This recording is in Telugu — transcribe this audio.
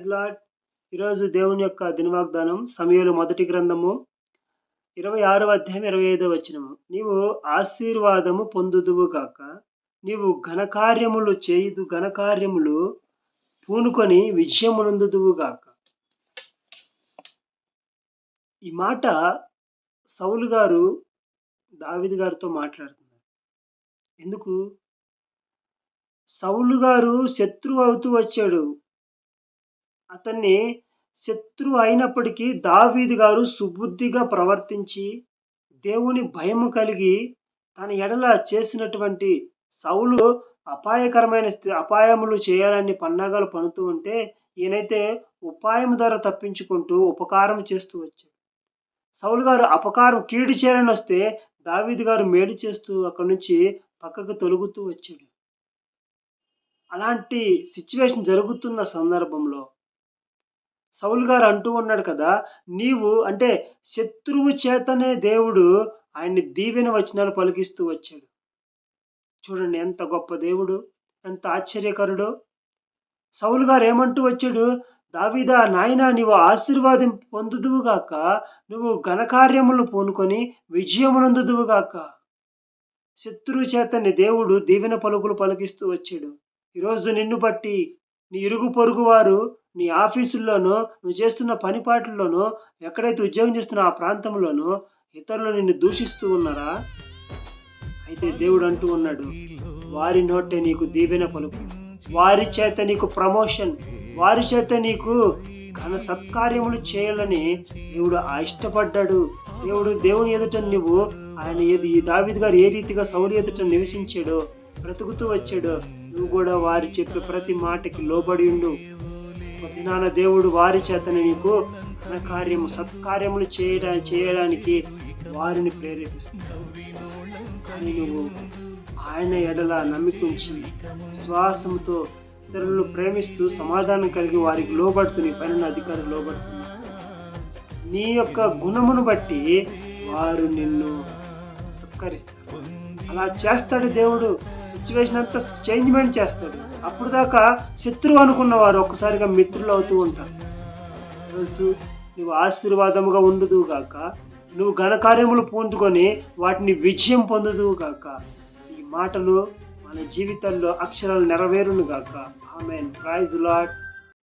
Praise lord. ఈరోజు దేవుని యొక్క దినవాగ్దానం సమూయేలు మొదటి గ్రంథము 26వ అధ్యాయం 25వ వచనము. నీవు ఆశీర్వాదము పొందుదువు గాక, నీవు ఘనకార్యములు పూనుకొని విజయమునందుదువు గాక. ఈ మాట సౌలు గారు దావీదు గారితో మాట్లాడుతున్నారు. ఎందుకు? సౌలు గారు శత్రువు అవుతూ వచ్చాడు. అతన్ని శత్రువు అయినప్పటికీ దావీదు గారు సుబుద్ధిగా ప్రవర్తించి దేవుని భయము కలిగి తన ఎడల చేసినటువంటి సౌలు అపాయములు చేయాలని పన్నాగాలు పన్నుతూ ఉంటే ఈయనైతే ఉపాయం ద్వారా తప్పించుకుంటూ ఉపకారం చేస్తూ వచ్చాడు. సౌలు గారు కీడు చేయాలని వస్తే దావీదు గారు మేలు చేస్తూ అక్కడి నుంచి పక్కకు తొలగుతూ వచ్చాడు. అలాంటి సిచ్యువేషన్ జరుగుతున్న సందర్భంలో సౌలు గారు అంటూ ఉన్నాడు కదా, నీవు అంటే శత్రువు చేతనే దేవుడు ఆయన్ని దీవెన వచనాలు పలికిస్తూ వచ్చాడు. చూడండి ఎంత గొప్ప దేవుడు, ఎంత ఆశ్చర్యకరుడో. సౌలు గారు ఏమంటూ వచ్చాడు, దావీదా నాయనా నీవు ఆశీర్వాదం పొందుదువుగాక, నువ్వు ఘనకార్యములు పూనుకొని విజయమునందుదువుగాక. శత్రువు చేతని దేవుడు దీవెన పలుకులు పలికిస్తూ వచ్చాడు. ఈరోజు నిన్ను బట్టి నీ ఇరుగు పొరుగు వారు నీ ఆఫీసుల్లోనో నువ్వు చేస్తున్న పనిపాట్లలోనో ఎక్కడైతే ఉద్యోగం చేస్తున్నా ఆ ప్రాంతంలోనో ఇతరులు నిన్ను దూషిస్తూ ఉన్నారా? అయితే దేవుడు అంటూ ఉన్నాడు, వారి నోటే నీకు దీవెన పలుకు, వారి చేత నీకు ప్రమోషన్, వారి చేత నీకు ఘన సత్కార్యములు చేయాలని దేవుడు ఇష్టపడ్డాడు. దేవుని ఎదుట నువ్వు ఈ దావీదు గారు ఏ రీతిగా సౌలు ఎదుట నివసించాడో, బ్రతుకుతూ వచ్చాడో, నువ్వు కూడా వారి చెప్పే ప్రతి మాటకి లోబడి ఉండు. దినాన దేవుడు వారి చేతనే నీకు ఘనకార్యము సత్కార్యములు చేయడానికి వారిని ప్రేరేపిస్తాడు. కానీ నువ్వు ఆయన ఎడల నమ్మికుంచి విశ్వాసంతో ఇతరులను ప్రేమిస్తూ సమాధానం కలిగి వారికి లోబడుతూ నీ పైన అధికారులు లోబడుతున్నా నీ యొక్క గుణమును బట్టి వారు నిన్ను సత్కరిస్తారు. అలా చేస్తాడు దేవుడు. సిచ్యువేషన్ అంతా చేంజ్మెంట్ చేస్తాడు. అప్పుడు దాకా శత్రువు అనుకున్న వారు ఒక్కసారిగా మిత్రులు అవుతూ ఉంటారు. ఈరోజు నువ్వు ఆశీర్వాదముగా ఉండుదువు గాక, నువ్వు ఘనకార్యములు పొందుకొని వాటిని విజయం పొందుదువు గాక. ఈ మాటలు మన జీవితాల్లో అక్షరాలు నెరవేరును గాక. ఆమేన్. Praise lord.